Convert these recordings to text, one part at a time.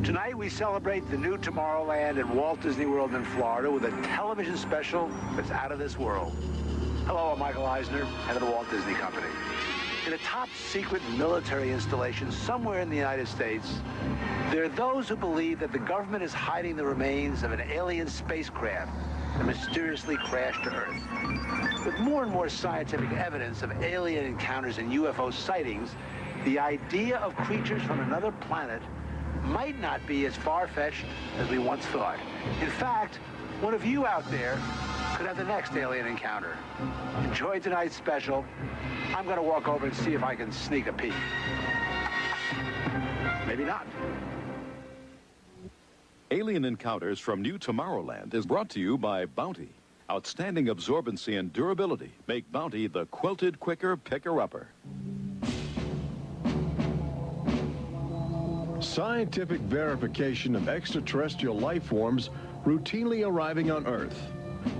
Tonight we celebrate the new Tomorrowland at Walt Disney World in Florida with a television special that's out of this world. Hello, I'm Michael Eisner, head of the Walt Disney Company. In a top-secret military installation somewhere in the United States, there are those who believe that the government is hiding the remains of an alien spacecraft that mysteriously crashed to Earth. With more and more scientific evidence of alien encounters and UFO sightings, the idea of creatures from another planet might not be as far-fetched as we once thought. In fact, one of you out there could have the next alien encounter. Enjoy tonight's special. I'm going to walk over and see if I can sneak a peek. Maybe not. Alien Encounters from New Tomorrowland is brought to you by Bounty. Outstanding absorbency and durability make Bounty the quilted quicker picker-upper. Scientific verification of extraterrestrial life forms routinely arriving on Earth.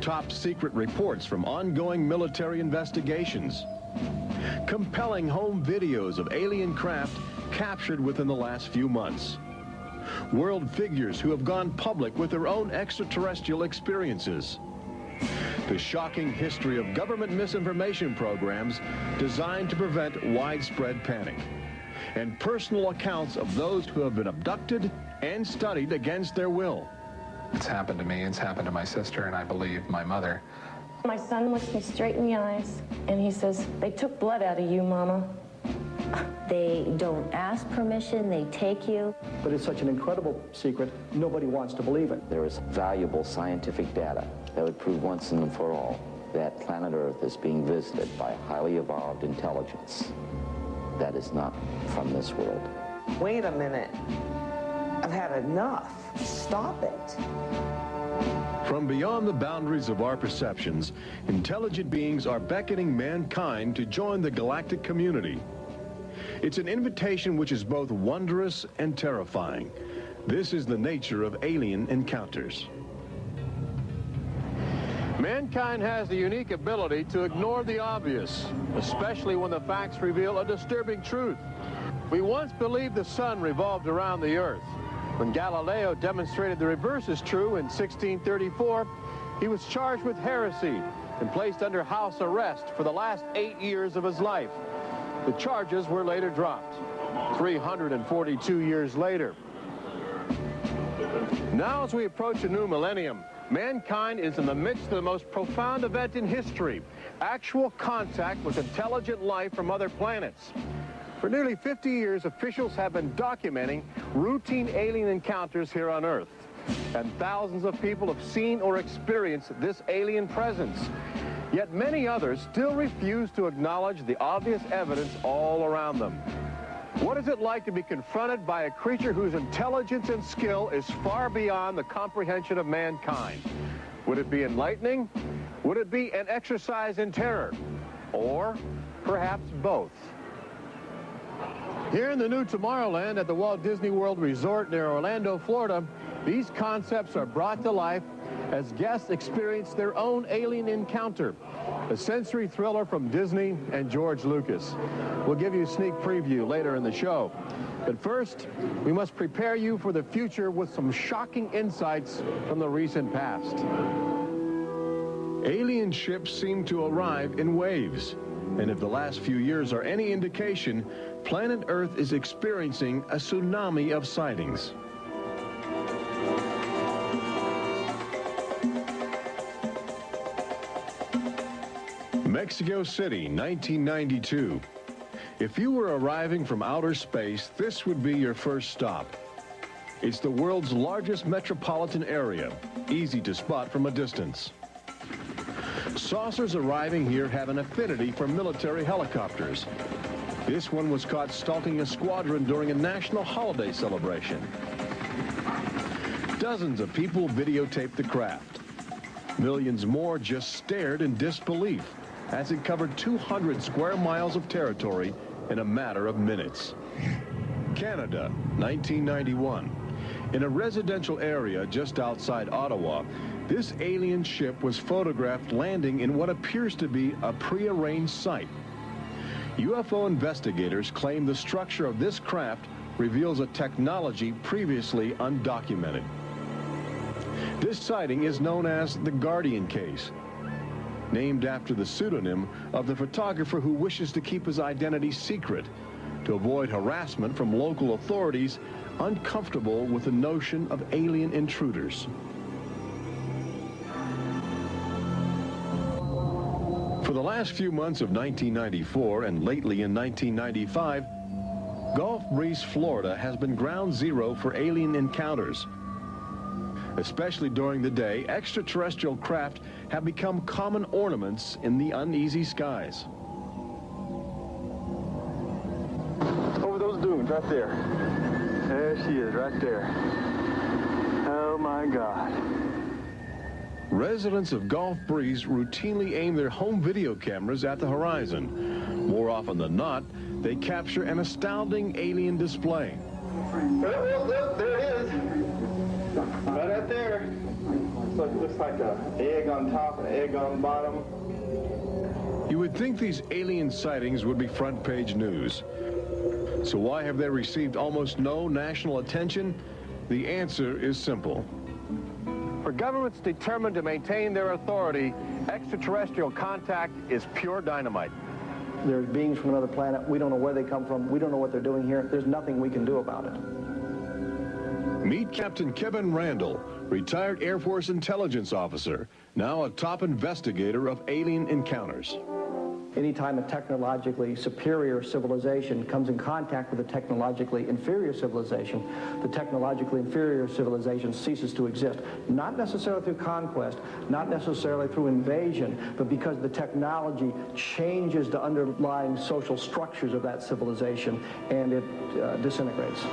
Top secret reports from ongoing military investigations. Compelling home videos of alien craft captured within the last few months. World figures who have gone public with their own extraterrestrial experiences. The shocking history of government misinformation programs designed to prevent widespread panic. And personal accounts of those who have been abducted and studied against their will. It's happened to me, it's happened to my sister, and I believe my mother. My son looks me straight in the eyes, and he says, "They took blood out of you, Mama." They don't ask permission, they take you. But it's such an incredible secret, nobody wants to believe it. There is valuable scientific data that would prove once and for all that planet Earth is being visited by highly evolved intelligence that is not from this world. Wait a minute. I've had enough. Stop it. From beyond the boundaries of our perceptions, intelligent beings are beckoning mankind to join the galactic community. It's an invitation which is both wondrous and terrifying. This is the nature of alien encounters. Mankind has the unique ability to ignore the obvious, especially when the facts reveal a disturbing truth. We once believed the sun revolved around the earth. When Galileo demonstrated the reverse is true in 1634, he was charged with heresy and placed under house arrest for the last 8 years of his life. The charges were later dropped, 342 years later. Now, as we approach a new millennium, mankind is in the midst of the most profound event in history, actual contact with intelligent life from other planets. For nearly 50 years, officials have been documenting routine alien encounters here on Earth. And thousands of people have seen or experienced this alien presence. Yet many others still refuse to acknowledge the obvious evidence all around them. What is it like to be confronted by a creature whose intelligence and skill is far beyond the comprehension of mankind? Would it be enlightening? Would it be an exercise in terror? Or perhaps both? Here in the new Tomorrowland at the Walt Disney World Resort near Orlando, Florida, these concepts are brought to life as guests experience their own alien encounter, a sensory thriller from Disney and George Lucas. We'll give you a sneak preview later in the show. But first, we must prepare you for the future with some shocking insights from the recent past. Alien ships seem to arrive in waves. And if the last few years are any indication, planet Earth is experiencing a tsunami of sightings. Mexico City, 1992. If you were arriving from outer space, this would be your first stop. It's the world's largest metropolitan area, easy to spot from a distance. Saucers arriving here have an affinity for military helicopters. This one was caught stalking a squadron during a national holiday celebration. Dozens of people videotaped the craft. Millions more just stared in disbelief as it covered 200 square miles of territory in a matter of minutes. Canada, 1991. In a residential area just outside Ottawa, this alien ship was photographed landing in what appears to be a prearranged site. UFO investigators claim the structure of this craft reveals a technology previously undocumented. This sighting is known as the Guardian case, named after the pseudonym of the photographer who wishes to keep his identity secret to avoid harassment from local authorities uncomfortable with the notion of alien intruders. For the last few months of 1994 and lately in 1995, Gulf Breeze, Florida has been ground zero for alien encounters. Especially during the day, extraterrestrial craft have become common ornaments in the uneasy skies. Over those dunes right there. There she is, right there. Oh my God. Residents of Gulf Breeze routinely aim their home video cameras at the horizon. More often than not, they capture an astounding alien display. Oh, there it is. Right out there. Looks like an egg on top and an egg on bottom. You would think these alien sightings would be front page news. So why have they received almost no national attention? The answer is simple. For governments determined to maintain their authority, extraterrestrial contact is pure dynamite. There's beings from another planet. We don't know where they come from. We don't know what they're doing here. There's nothing we can do about it. Meet Captain Kevin Randall, retired Air Force intelligence officer, now a top investigator of alien encounters. Anytime a technologically superior civilization comes in contact with a technologically inferior civilization, the technologically inferior civilization ceases to exist. Not necessarily through conquest, not necessarily through invasion, but because the technology changes the underlying social structures of that civilization and it disintegrates.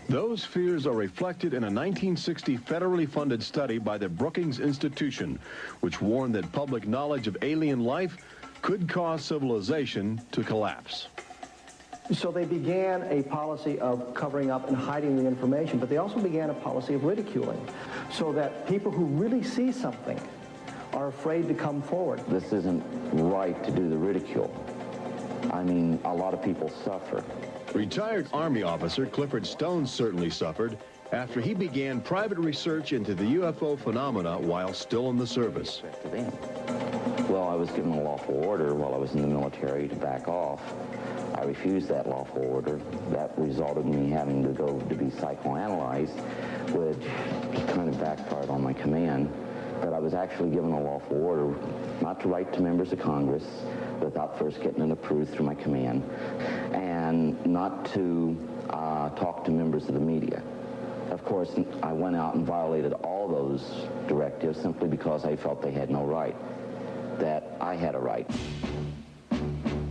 Those fears are reflected in a 1960 federally funded study by the Brookings Institution, which warned that public knowledge of alien life could cause civilization to collapse. So they began a policy of covering up and hiding the information, but they also began a policy of ridiculing, so that people who really see something are afraid to come forward. This isn't right to do the ridicule. I mean, a lot of people suffer. Retired Army officer Clifford Stone certainly suffered after he began private research into the UFO phenomena while still in the service. Well, I was given a lawful order while I was in the military to back off. I refused that lawful order. That resulted in me having to go to be psychoanalyzed, which kind of backfired on my command. But I was actually given a lawful order not to write to members of Congress without first getting it approved through my command, and not to talk to members of the media. Of course, I went out and violated all those directives simply because I felt they had no right, that I had a right.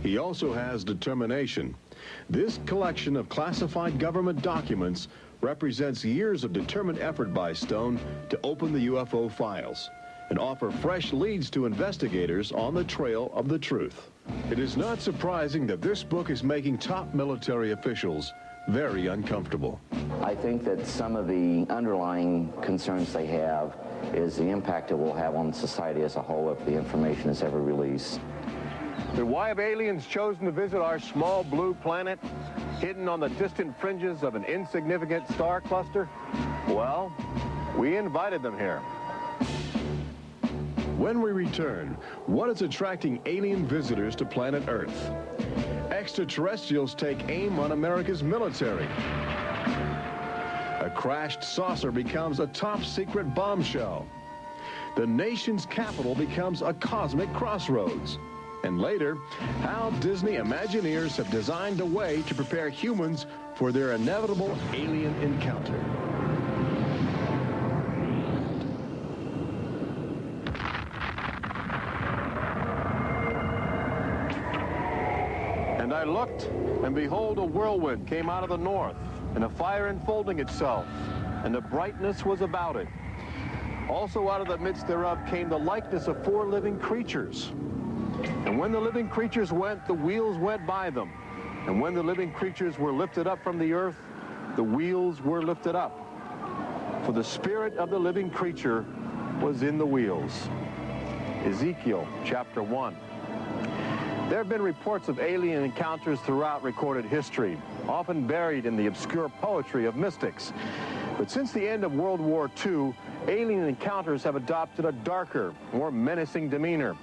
He also has determination. This collection of classified government documents represents years of determined effort by Stone to open the UFO files and offer fresh leads to investigators on the trail of the truth. It is not surprising that this book is making top military officials very uncomfortable. I think that some of the underlying concerns they have is the impact it will have on society as a whole if the information is ever released. But why have aliens chosen to visit our small blue planet, hidden on the distant fringes of an insignificant star cluster? Well, we invited them here. When we return, what is attracting alien visitors to planet Earth? Extraterrestrials take aim on America's military. A crashed saucer becomes a top-secret bombshell. The nation's capital becomes a cosmic crossroads. And later, how Disney Imagineers have designed a way to prepare humans for their inevitable alien encounter. And I looked, and behold, a whirlwind came out of the north, and a fire enfolding itself, and the brightness was about it. Also out of the midst thereof came the likeness of 4 living creatures. And when the living creatures went, the wheels went by them. And when the living creatures were lifted up from the earth, the wheels were lifted up. For the spirit of the living creature was in the wheels. Ezekiel chapter 1. There have been reports of alien encounters throughout recorded history, often buried in the obscure poetry of mystics. But since the end of World War II, alien encounters have adopted a darker, more menacing demeanor.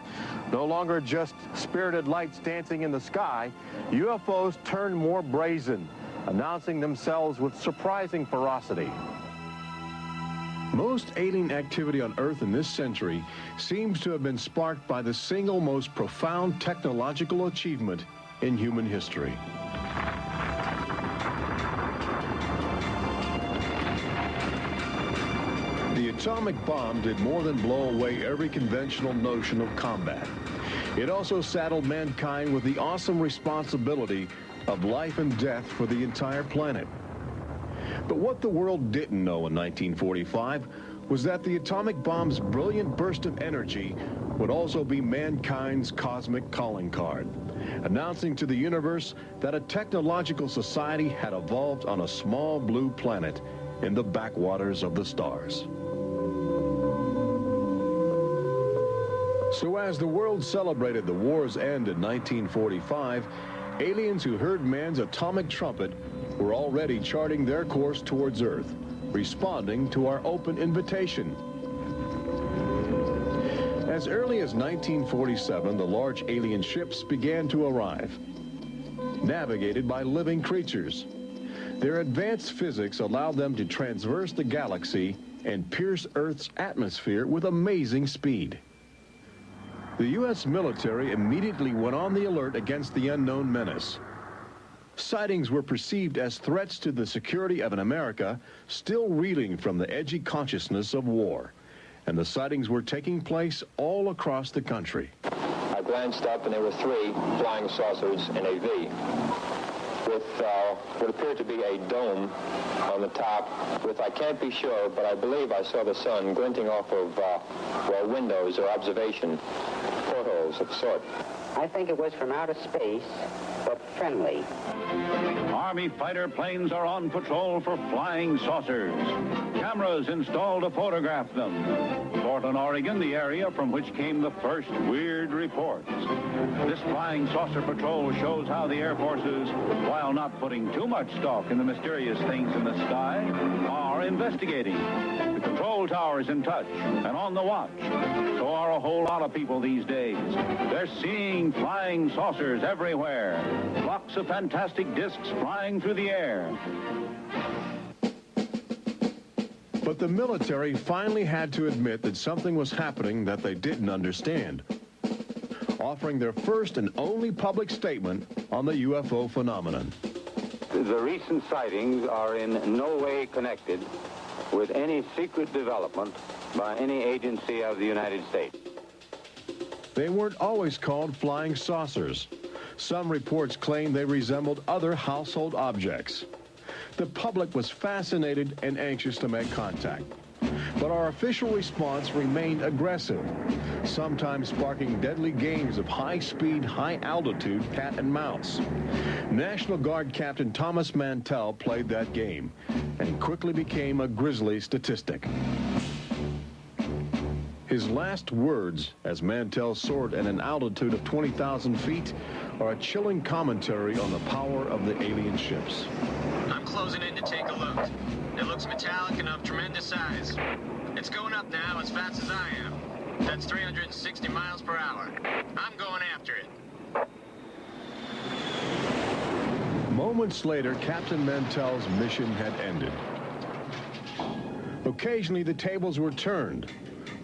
No longer just spirited lights dancing in the sky, UFOs turn more brazen, announcing themselves with surprising ferocity. Most alien activity on Earth in this century seems to have been sparked by the single most profound technological achievement in human history. The atomic bomb did more than blow away every conventional notion of combat. It also saddled mankind with the awesome responsibility of life and death for the entire planet. But what the world didn't know in 1945 was that the atomic bomb's brilliant burst of energy would also be mankind's cosmic calling card, announcing to the universe that a technological society had evolved on a small blue planet in the backwaters of the stars. So as the world celebrated the war's end in 1945, aliens who heard man's atomic trumpet were already charting their course towards Earth, responding to our open invitation. As early as 1947, the large alien ships began to arrive, navigated by living creatures. Their advanced physics allowed them to traverse the galaxy and pierce Earth's atmosphere with amazing speed. The U.S. military immediately went on the alert against the unknown menace. Sightings were perceived as threats to the security of an America still reeling from the edgy consciousness of war. And the sightings were taking place all across the country. I glanced up and there were 3 flying saucers in a V with what appeared to be a dome on the top with, I can't be sure, but I believe I saw the sun glinting off of windows or observation portholes of sort. I think it was from outer space, but friendly. Army fighter planes are on patrol for flying saucers. Cameras installed to photograph them. Portland, Oregon, the area from which came the first weird reports. This flying saucer patrol shows how the Air Forces, while not putting too much stock in the mysterious things in the sky, are investigating. The control tower's in touch and on the watch. So are a whole lot of people these days. They're seeing flying saucers everywhere. Flocks of fantastic discs flying through the air. But the military finally had to admit that something was happening that they didn't understand, offering their first and only public statement on the UFO phenomenon. The recent sightings are in no way connected with any secret development by any agency of the United States. They weren't always called flying saucers. Some reports claim they resembled other household objects. The public was fascinated and anxious to make contact. But our official response remained aggressive, sometimes sparking deadly games of high-speed, high-altitude cat and mouse. National Guard Captain Thomas Mantell played that game and quickly became a grisly statistic. His last words, as Mantell soared at an altitude of 20,000 feet, are a chilling commentary on the power of the alien ships. I'm closing in to take a look. It looks metallic and of tremendous size. It's going up now as fast as I am. That's 360 miles per hour. I'm going after it. Moments later, Captain Mantell's mission had ended. Occasionally, the tables were turned.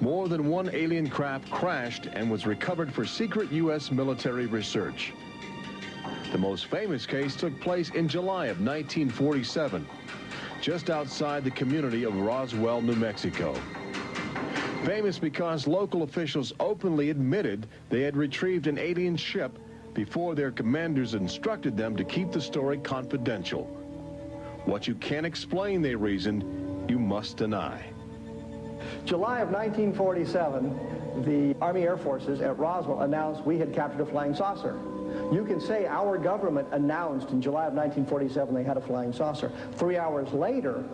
More than one alien craft crashed and was recovered for secret U.S. military research. The most famous case took place in July of 1947, just outside the community of Roswell, New Mexico. Famous because local officials openly admitted they had retrieved an alien ship before their commanders instructed them to keep the story confidential. What you can't explain, they reasoned, you must deny. July of 1947, the Army Air Forces at Roswell announced we had captured a flying saucer. You can say our government announced in July of 1947 they had a flying saucer. 3 hours later,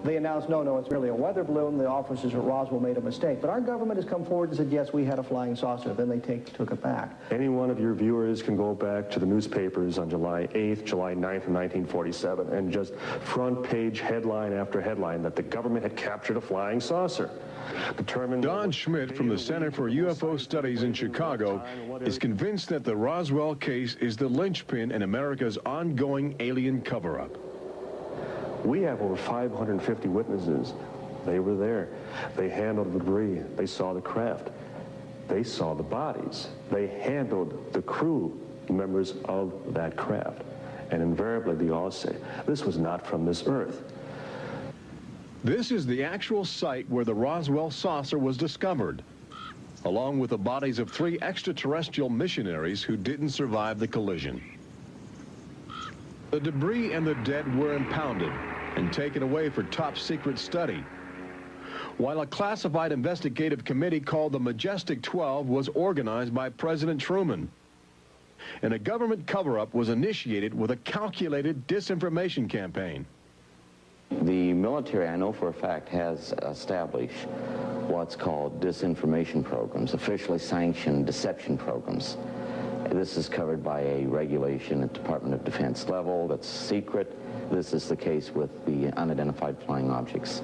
They announced, no, it's merely a weather balloon. The officers at Roswell made a mistake. But our government has come forward and said, yes, we had a flying saucer. Then they took it back. Any one of your viewers can go back to the newspapers on July 8th, July 9th of 1947, and just front page headline after headline that the government had captured a flying saucer. Don Schmidt from the Center for UFO Studies in Chicago is convinced that the Roswell case is the linchpin in America's ongoing alien cover-up. We have over 550 witnesses. They were there. They handled the debris. They saw the craft. They saw the bodies. They handled the crew members of that craft. And invariably, they all say, this was not from this earth. This is the actual site where the Roswell saucer was discovered, along with the bodies of 3 extraterrestrial missionaries who didn't survive the collision. The debris and the dead were impounded and taken away for top-secret study, while a classified investigative committee called the Majestic 12 was organized by President Truman. And a government cover-up was initiated with a calculated disinformation campaign. The military, I know for a fact, has established what's called disinformation programs, officially sanctioned deception programs. This is covered by a regulation at Department of Defense level that's secret. This is the case with the unidentified flying objects.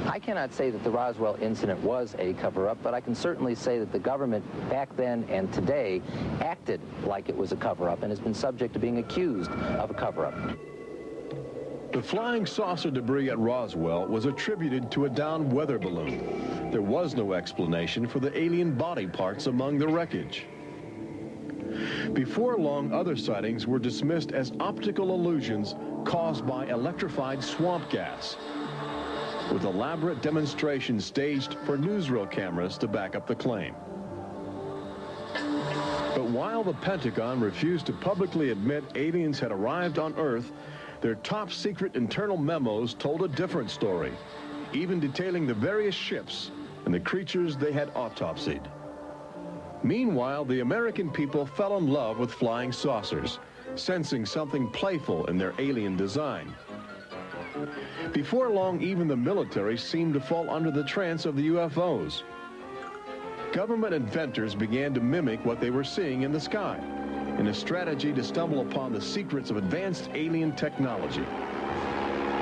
I cannot say that the Roswell incident was a cover-up, but I can certainly say that the government back then and today acted like it was a cover-up and has been subject to being accused of a cover-up. The flying saucer debris at Roswell was attributed to a downed weather balloon. There was no explanation for the alien body parts among the wreckage. Before long, other sightings were dismissed as optical illusions caused by electrified swamp gas, with elaborate demonstrations staged for newsreel cameras to back up the claim. But while the Pentagon refused to publicly admit aliens had arrived on Earth, their top-secret internal memos told a different story, even detailing the various ships and the creatures they had autopsied. Meanwhile, the American people fell in love with flying saucers, sensing something playful in their alien design. Before long, even the military seemed to fall under the trance of the UFOs. Government inventors began to mimic what they were seeing in the sky, in a strategy to stumble upon the secrets of advanced alien technology.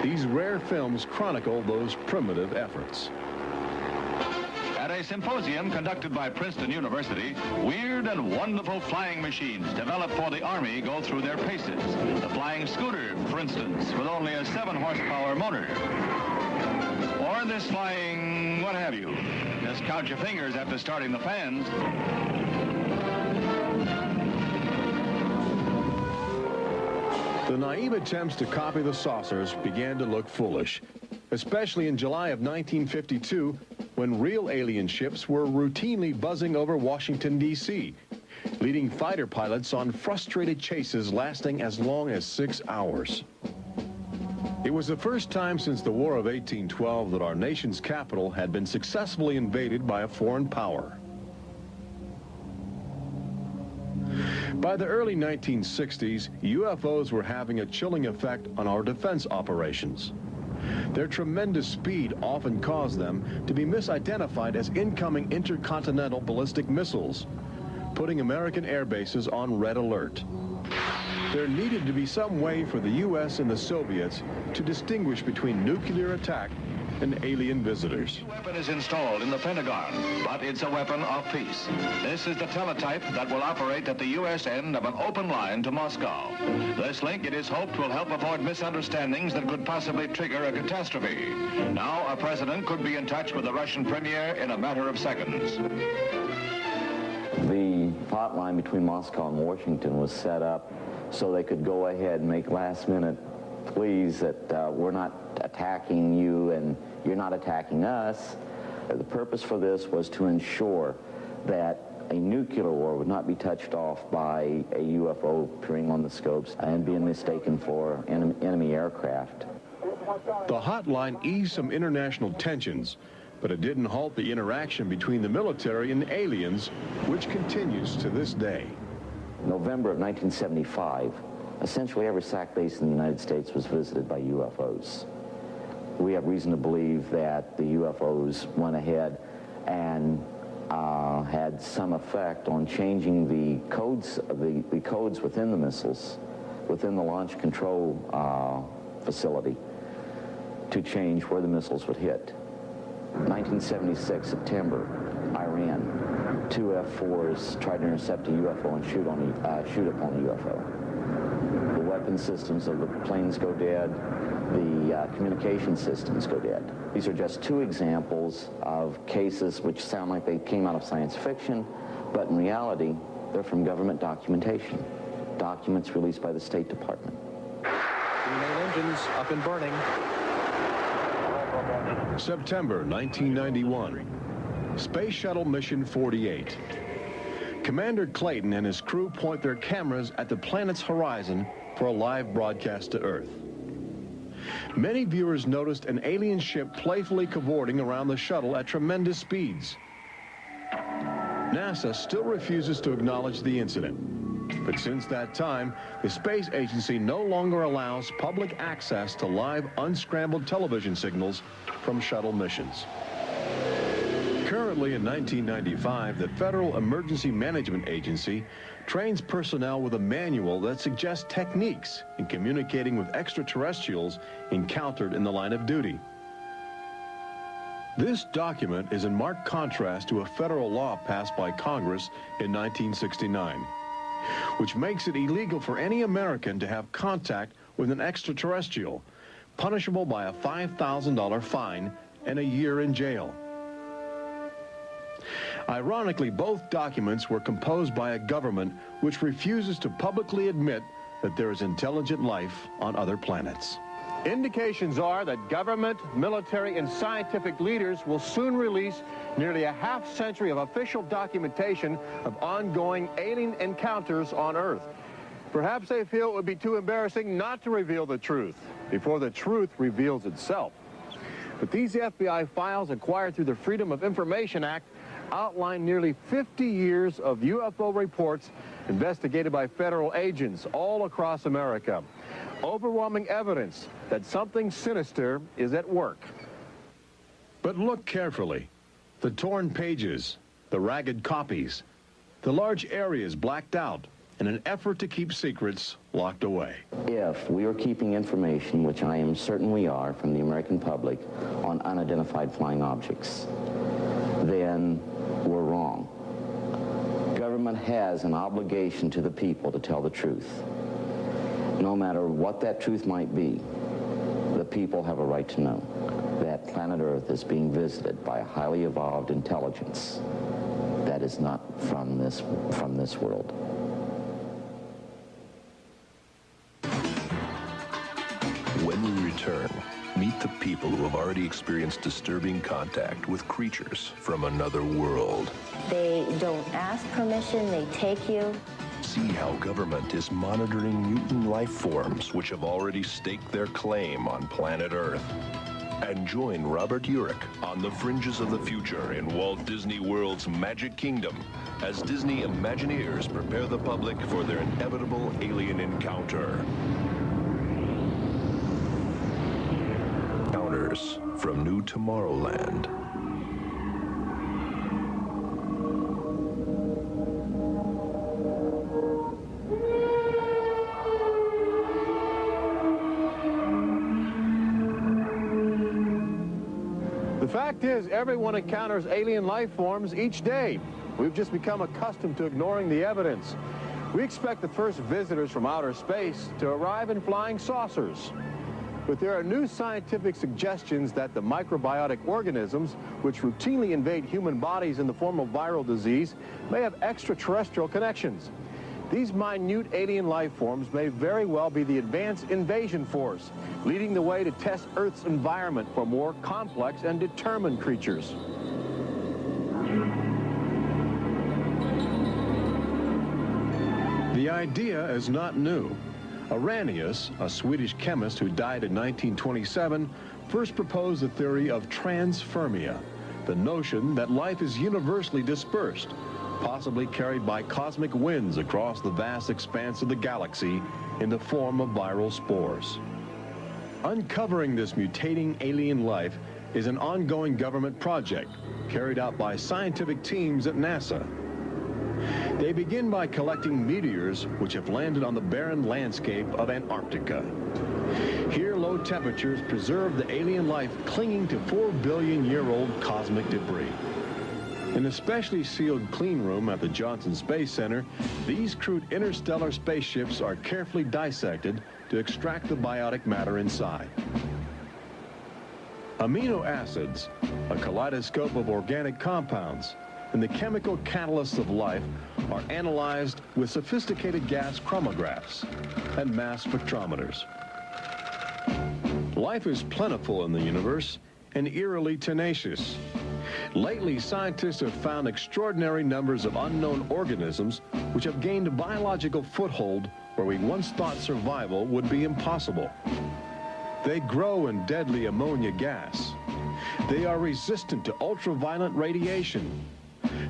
These rare films chronicle those primitive efforts. At a symposium conducted by Princeton University, weird and wonderful flying machines developed for the Army go through their paces. The flying scooter, for instance, with only a 7-horsepower motor. Or this flying what have you. Just count your fingers after starting the fans. The naive attempts to copy the saucers began to look foolish, especially in July of 1952, when real alien ships were routinely buzzing over Washington, D.C., leading fighter pilots on frustrated chases lasting as long as 6 hours. It was the first time since the War of 1812 that our nation's capital had been successfully invaded by a foreign power. By the early 1960s, UFOs were having a chilling effect on our defense operations. Their tremendous speed often caused them to be misidentified as incoming intercontinental ballistic missiles, putting American air bases on red alert. There needed to be some way for the U.S. and the Soviets to distinguish between nuclear attack and alien visitors. The weapon is installed in the Pentagon, but it's a weapon of peace. This is the teletype that will operate at the U.S. end of an open line to Moscow. This link, it is hoped, will help avoid misunderstandings that could possibly trigger a catastrophe. Now, a president could be in touch with the Russian premier in a matter of seconds. The hotline between Moscow and Washington was set up so they could go ahead and make last-minute pleas that we're not attacking you and you're not attacking us. The purpose for this was to ensure that a nuclear war would not be touched off by a UFO appearing on the scopes and being mistaken for enemy aircraft. The hotline eased some international tensions, but it didn't halt the interaction between the military and aliens, which continues to this day. November of 1975, essentially every SAC base in the United States was visited by UFOs. we have reason to believe that the UFOs went ahead and had some effect on changing the codes within the missiles, within the launch control facility, to change where the missiles would hit. 1976, September, Iran, 2 F-4s tried to intercept a UFO and shoot upon the UFO. The weapon systems of the planes go dead. The communication systems go dead. These are just 2 examples of cases which sound like they came out of science fiction, but in reality, they're from government documentation. Documents released by the State Department. The main engines up and burning. September 1991. Space Shuttle Mission 48. Commander Clayton and his crew point their cameras at the planet's horizon for a live broadcast to Earth. Many viewers noticed an alien ship playfully cavorting around the shuttle at tremendous speeds. NASA still refuses to acknowledge the incident. But since that time, the space agency no longer allows public access to live unscrambled television signals from shuttle missions. Currently in 1995, the Federal Emergency Management Agency trains personnel with a manual that suggests techniques in communicating with extraterrestrials encountered in the line of duty. This document is in marked contrast to a federal law passed by Congress in 1969, which makes it illegal for any American to have contact with an extraterrestrial, punishable by a $5,000 fine and a year in jail. Ironically, both documents were composed by a government which refuses to publicly admit that there is intelligent life on other planets. Indications are that government, military, and scientific leaders will soon release nearly a half-century of official documentation of ongoing alien encounters on Earth. Perhaps they feel it would be too embarrassing not to reveal the truth before the truth reveals itself. But these FBI files acquired through the Freedom of Information Act outline nearly 50 years of UFO reports investigated by federal agents all across America. Overwhelming evidence that something sinister is at work. But look carefully. The torn pages, the ragged copies, the large areas blacked out in an effort to keep secrets locked away. If we are keeping information, which I am certain we are, from the American public on unidentified flying objects, then we're wrong. Government has an obligation to the people to tell the truth. No matter what that truth might be, the people have a right to know that planet Earth is being visited by a highly evolved intelligence that is not from this world. When we return, meet the people who have already experienced disturbing contact with creatures from another world. They don't ask permission, they take you. See how government is monitoring mutant life forms which have already staked their claim on planet Earth. And join Robert Urich on the fringes of the future in Walt Disney World's Magic Kingdom as Disney Imagineers prepare the public for their inevitable alien encounter. Encounters from New Tomorrowland. The fact is, everyone encounters alien life forms each day. We've just become accustomed to ignoring the evidence. We expect the first visitors from outer space to arrive in flying saucers. But there are new scientific suggestions that the microbiotic organisms which routinely invade human bodies in the form of viral disease may have extraterrestrial connections. These minute alien life forms may very well be the advanced invasion force, leading the way to test Earth's environment for more complex and determined creatures. The idea is not new. Arrhenius, a Swedish chemist who died in 1927, first proposed the theory of transfermia, the notion that life is universally dispersed, possibly carried by cosmic winds across the vast expanse of the galaxy in the form of viral spores. Uncovering this mutating alien life is an ongoing government project carried out by scientific teams at NASA. They begin by collecting meteors which have landed on the barren landscape of Antarctica. Here, low temperatures preserve the alien life clinging to 4-billion-year-old cosmic debris. In a specially sealed clean room at the Johnson Space Center, these crude interstellar spaceships are carefully dissected to extract the biotic matter inside. Amino acids, a kaleidoscope of organic compounds, and the chemical catalysts of life are analyzed with sophisticated gas chromatographs and mass spectrometers. Life is plentiful in the universe and eerily tenacious. Lately, scientists have found extraordinary numbers of unknown organisms which have gained a biological foothold where we once thought survival would be impossible. They grow in deadly ammonia gas. They are resistant to ultraviolet radiation.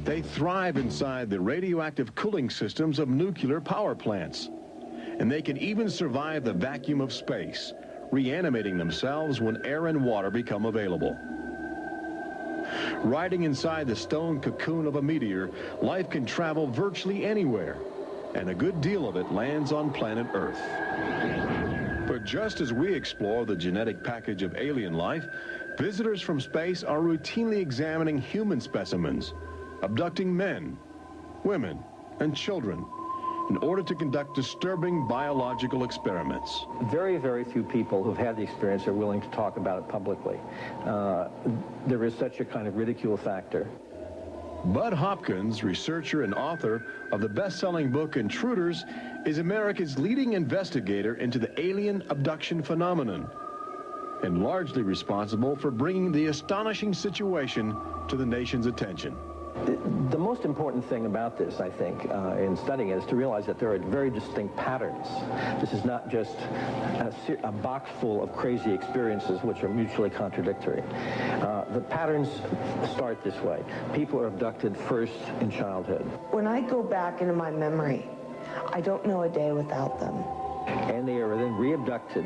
They thrive inside the radioactive cooling systems of nuclear power plants. And they can even survive the vacuum of space, reanimating themselves when air and water become available. Riding inside the stone cocoon of a meteor, life can travel virtually anywhere, and a good deal of it lands on planet Earth. But just as we explore the genetic package of alien life, visitors from space are routinely examining human specimens, abducting men, women, and children in order to conduct disturbing biological experiments. Very, very few people who've had the experience are willing to talk about it publicly. There is such a kind of ridicule factor. Bud Hopkins, researcher and author of the best-selling book Intruders, is America's leading investigator into the alien abduction phenomenon, and largely responsible for bringing the astonishing situation to the nation's attention. The most important thing about this, I think, in studying it, is to realize that there are very distinct patterns. This is not just a box full of crazy experiences which are mutually contradictory. The patterns start this way. People are abducted first in childhood. When I go back into my memory, I don't know a day without them. And they are then re-abducted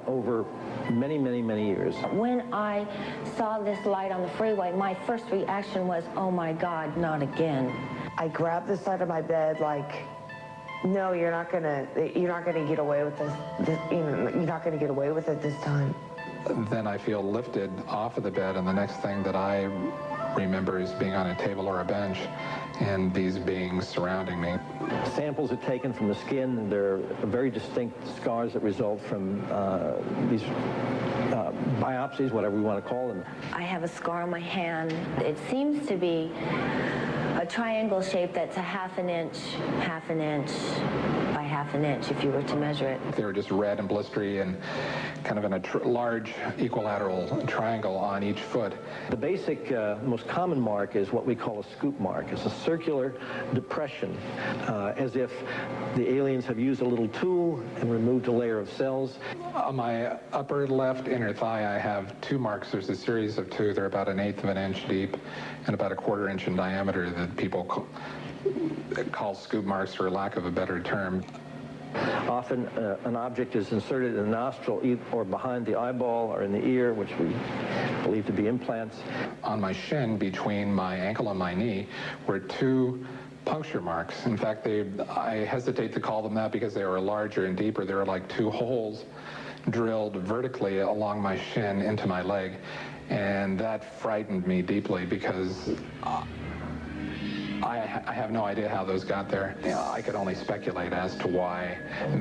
over many, many, many years. When I saw this light on the freeway, my first reaction was, oh my God, not again. I grabbed the side of my bed like, no, you're not gonna get away with this. You're not gonna get away with it this time. Then I feel lifted off of the bed, and the next thing that I remember is being on a table or a bench and these beings surrounding me. Samples are taken from the skin, and there are very distinct scars that result from these biopsies, whatever we want to call them. I have a scar on my hand. It seems to be a triangle shape that's a half an inch by half an inch if you were to measure it. They were just red and blistery and kind of in a large equilateral triangle on each foot. The basic, most common mark is what we call a scoop mark. It's a circular depression, as if the aliens have used a little tool and removed a layer of cells. On my upper left inner thigh, I have two marks. There's a series of two. They're about 1/8 of an inch deep and about 1/4 inch in diameter that people call scoop marks, for lack of a better term. Often an object is inserted in the nostril or behind the eyeball or in the ear, which we believe to be implants. On my shin, between my ankle and my knee, were two puncture marks. In fact, I hesitate to call them that because they were larger and deeper. They were like two holes drilled vertically along my shin into my leg. And that frightened me deeply because I have no idea how those got there. I could only speculate as to why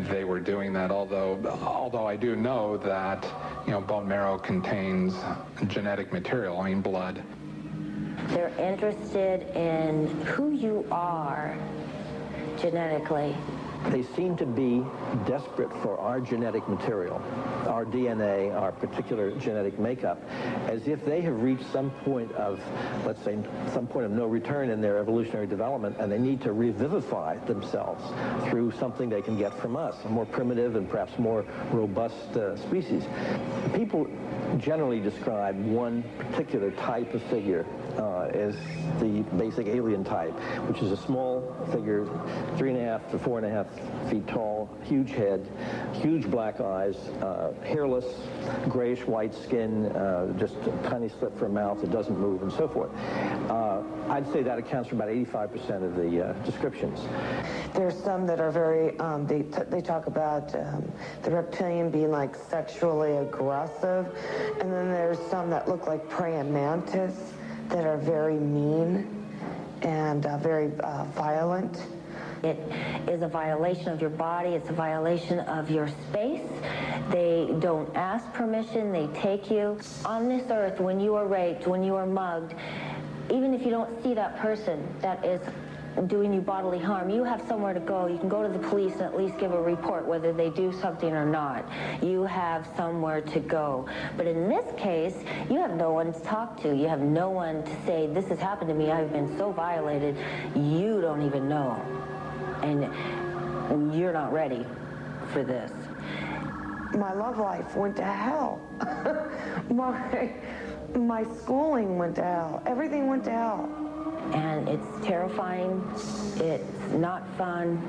they were doing that, although I do know that, bone marrow contains genetic material, I mean blood. They're interested in who you are genetically. They seem to be desperate for our genetic material, our DNA, our particular genetic makeup, as if they have reached some point of, let's say, some point of no return in their evolutionary development, and they need to revivify themselves through something they can get from us, a more primitive and perhaps more robust species. People generally describe one particular type of figure as the basic alien type, which is a small figure, 3.5 to 4.5 feet tall, huge head, huge black eyes, hairless, grayish-white skin, just a tiny slit for a mouth that doesn't move, and so forth. I'd say that accounts for about 85% of the descriptions. There's some that are very, they talk about the reptilian being like sexually aggressive, and then there's some that look like praying mantis that are very mean and very violent. It is a violation of your body. It's a violation of your space. They don't ask permission. They take you. On this earth, when you are raped, when you are mugged, even if you don't see that person that is doing you bodily harm, you have somewhere to go. You can go to the police and at least give a report whether they do something or not. You have somewhere to go. But in this case, you have no one to talk to. You have no one to say, this has happened to me. I've been so violated. You don't even know. And you're not ready for this. My love life went to hell. My schooling went to hell. Everything went to hell. And it's terrifying. It's not fun.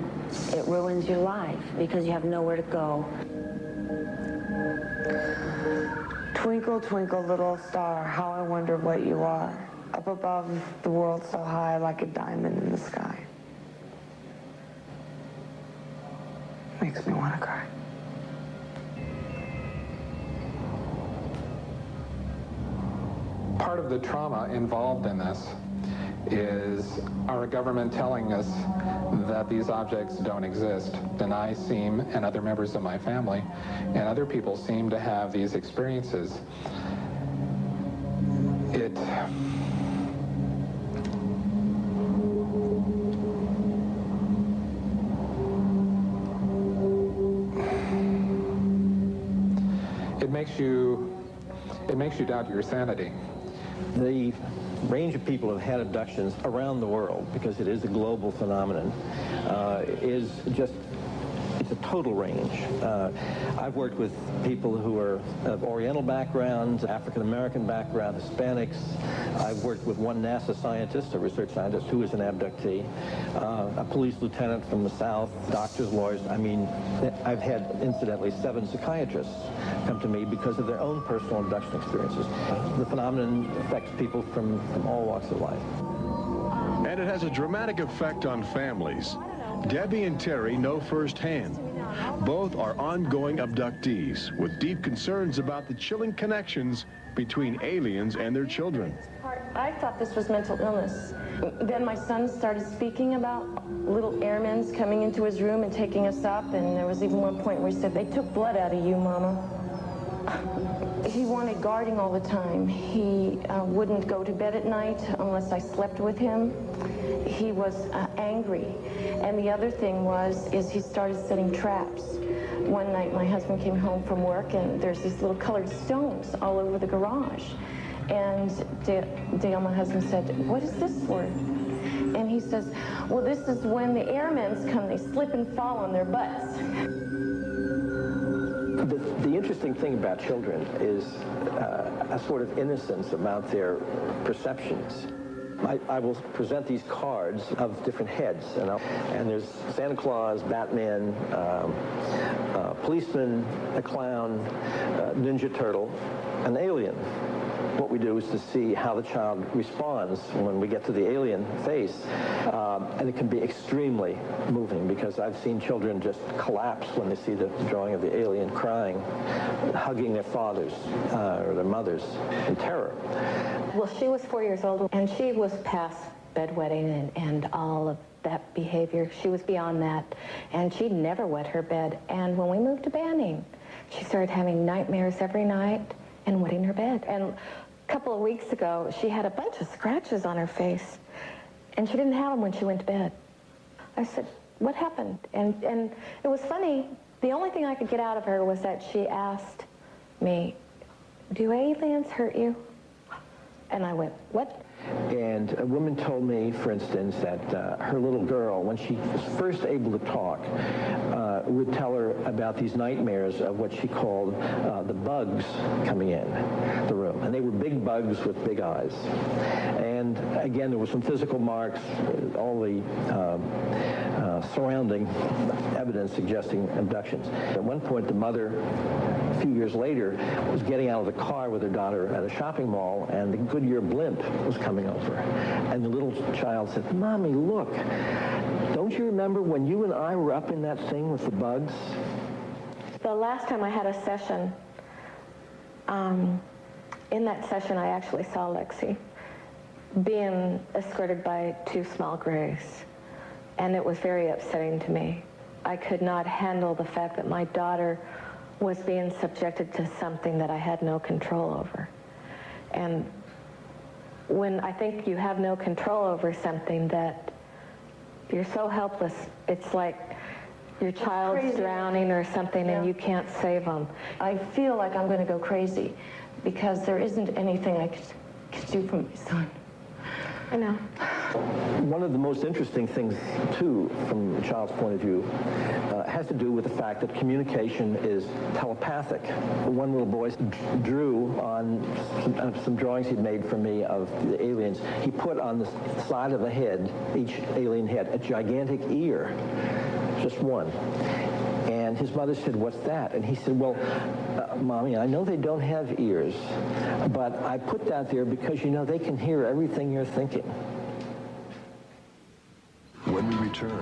It ruins your life because you have nowhere to go. Twinkle, twinkle, little star, how I wonder what you are. Up above the world so high like a diamond in the sky. Makes me want to cry. Part of the trauma involved in this is our government telling us that these objects don't exist. And I seem, and other members of my family, and other people seem to have these experiences. It makes you doubt your sanity. The range of people who have had abductions around the world, because it is a global phenomenon, is just, it's a total range. I've worked with people who are of Oriental backgrounds, African-American background, Hispanics. I've worked with one NASA scientist, a research scientist, who is an abductee, a police lieutenant from the South, doctors, lawyers. I mean, I've had, incidentally, 7 psychiatrists come to me because of their own personal abduction experiences. The phenomenon affects people from all walks of life. And it has a dramatic effect on families. Debbie and Terry know firsthand. Both are ongoing abductees with deep concerns about the chilling connections between aliens and their children. I thought this was mental illness. Then my son started speaking about little airmen coming into his room and taking us up, and there was even one point where he said, "They took blood out of you, Mama." He wanted guarding all the time. He wouldn't go to bed at night unless I slept with him. He was angry. And the other thing is he started setting traps. One night my husband came home from work and there's these little colored stones all over the garage. And Dale, my husband, said, "What is this for?" And he says, "Well, this is when the airmen come, they slip and fall on their butts." The interesting thing about children is a sort of innocence about their perceptions. I will present these cards of different heads, and there's Santa Claus, Batman, policeman, a clown, Ninja Turtle, an alien. What we do is to see how the child responds when we get to the alien face, and it can be extremely moving because I've seen children just collapse when they see the drawing of the alien, crying, hugging their fathers or their mothers in terror. Well, she was 4 years old, and she was past bedwetting and all of that behavior. She was beyond that, and she'd never wet her bed. And when we moved to Banning, she started having nightmares every night and wetting her bed. And a couple of weeks ago, she had a bunch of scratches on her face, and she didn't have them when she went to bed. I said, "What happened?" And it was funny. The only thing I could get out of her was that she asked me, "Do aliens hurt you?" And I went, "What?" And a woman told me, for instance, that her little girl, when she was first able to talk, would tell her about these nightmares of what she called the bugs coming in the room. And they were big bugs with big eyes. And again, there were some physical marks, all the surrounding evidence suggesting abductions. At one point, the mother, a few years later, was getting out of the car with her daughter at a shopping mall, and the Goodyear blimp was coming over. And the little child said, "Mommy, look, don't you remember when you and I were up in that thing with the bugs?" The last time I had a session, in that session I actually saw Lexi being escorted by two small grays. And it was very upsetting to me. I could not handle the fact that my daughter was being subjected to something that I had no control over. And when I think you have no control over something, that you're so helpless, it's like your child's drowning or something, and you can't save them. I feel like I'm going to go crazy because there isn't anything I could do for my son. I know. One of the most interesting things, too, from the child's point of view, has to do with the fact that communication is telepathic. One little boy drew on some drawings he'd made for me of the aliens. He put on the side of the head, each alien head, a gigantic ear, just one. And his mother said, "What's that?" And he said, "Well, Mommy, I know they don't have ears, but I put that there because, you know, they can hear everything you're thinking." When we return,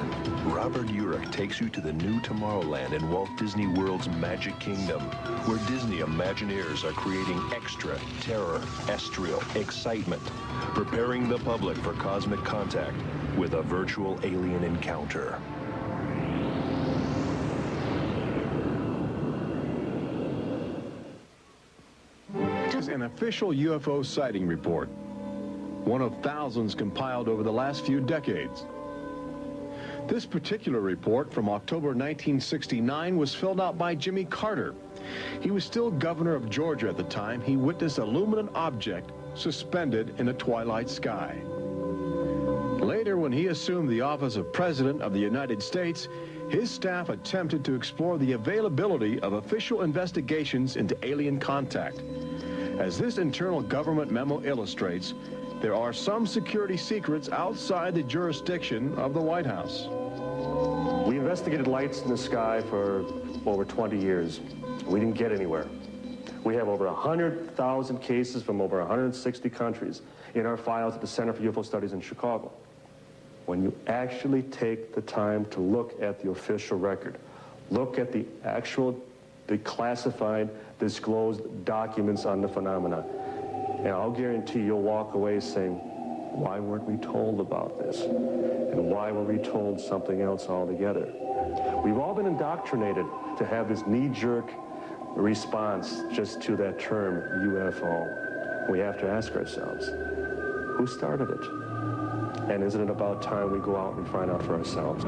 Robert Urich takes you to the new Tomorrowland in Walt Disney World's Magic Kingdom, where Disney Imagineers are creating extra terrestrial excitement, preparing the public for cosmic contact with a virtual alien encounter. An official UFO sighting report, one of thousands compiled over the last few decades. This particular report from October 1969 was filled out by Jimmy Carter. He was still governor of Georgia at the time. He witnessed a luminant object suspended in a twilight sky. Later, when he assumed the office of President of the United States, his staff attempted to explore the availability of official investigations into alien contact. As this internal government memo illustrates, there are some security secrets outside the jurisdiction of the White House. We investigated lights in the sky for over 20 years. We didn't get anywhere. We have over 100,000 cases from over 160 countries in our files at the Center for UFO Studies in Chicago. When you actually take the time to look at the official record, look at the actual declassified, disclosed documents on the phenomena, and I'll guarantee you'll walk away saying, why weren't we told about this? And why were we told something else altogether? We've all been indoctrinated to have this knee-jerk response just to that term, UFO. We have to ask ourselves, who started it? And isn't it about time we go out and find out for ourselves?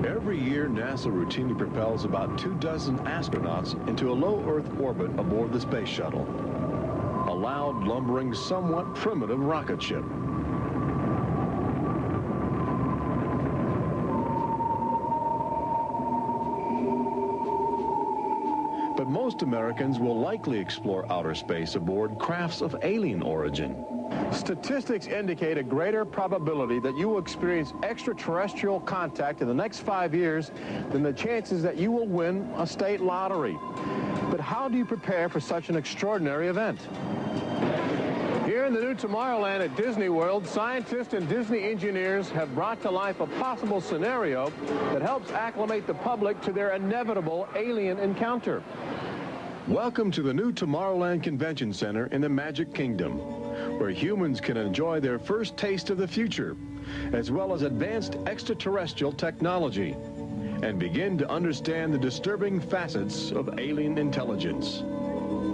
Every year, NASA routinely propels about 24 astronauts into a low Earth orbit aboard the space shuttle, a loud, lumbering, somewhat primitive rocket ship. But most Americans will likely explore outer space aboard crafts of alien origin. Statistics indicate a greater probability that you will experience extraterrestrial contact in the next 5 years than the chances that you will win a state lottery. But how do you prepare for such an extraordinary event? Here in the new Tomorrowland at Disney World, scientists and Disney engineers have brought to life a possible scenario that helps acclimate the public to their inevitable alien encounter. Welcome to the new Tomorrowland Convention Center in the Magic Kingdom, where humans can enjoy their first taste of the future, as well as advanced extraterrestrial technology, and begin to understand the disturbing facets of alien intelligence.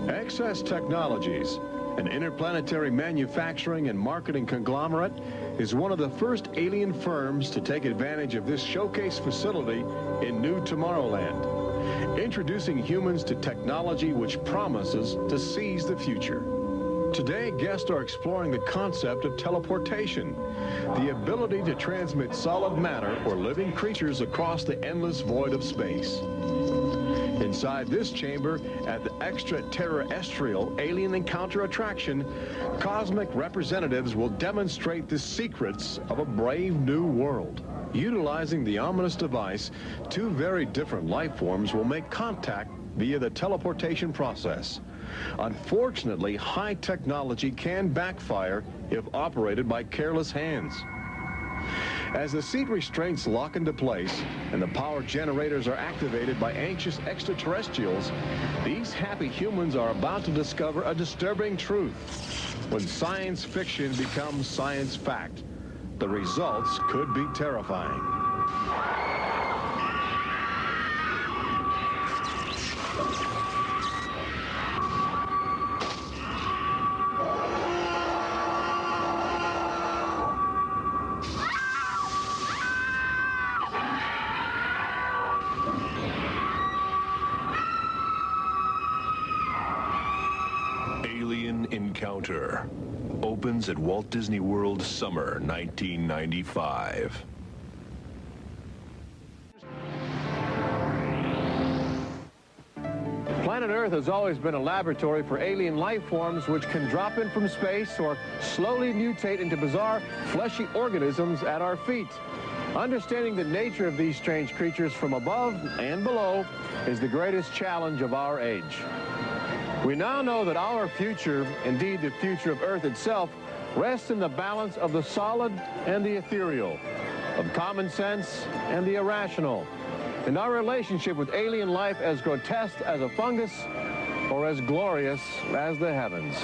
Access Technologies, an interplanetary manufacturing and marketing conglomerate, is one of the first alien firms to take advantage of this showcase facility in New Tomorrowland, introducing humans to technology which promises to seize the future. Today, guests are exploring the concept of teleportation, the ability to transmit solid matter or living creatures across the endless void of space. Inside this chamber, at the extraterrestrial alien encounter attraction, cosmic representatives will demonstrate the secrets of a brave new world. Utilizing the ominous device, two very different life forms will make contact via the teleportation process. Unfortunately, high technology can backfire if operated by careless hands. As the seat restraints lock into place and the power generators are activated by anxious extraterrestrials, these happy humans are about to discover a disturbing truth. When science fiction becomes science fact, the results could be terrifying. Alien Encounter opens at Walt Disney World summer 1995. Planet Earth has always been a laboratory for alien life forms which can drop in from space or slowly mutate into bizarre fleshy organisms at our feet. Understanding the nature of these strange creatures from above and below is the greatest challenge of our age. We now know that our future, indeed the future of Earth itself, rests in the balance of the solid and the ethereal, of common sense and the irrational, and our relationship with alien life as grotesque as a fungus or as glorious as the heavens.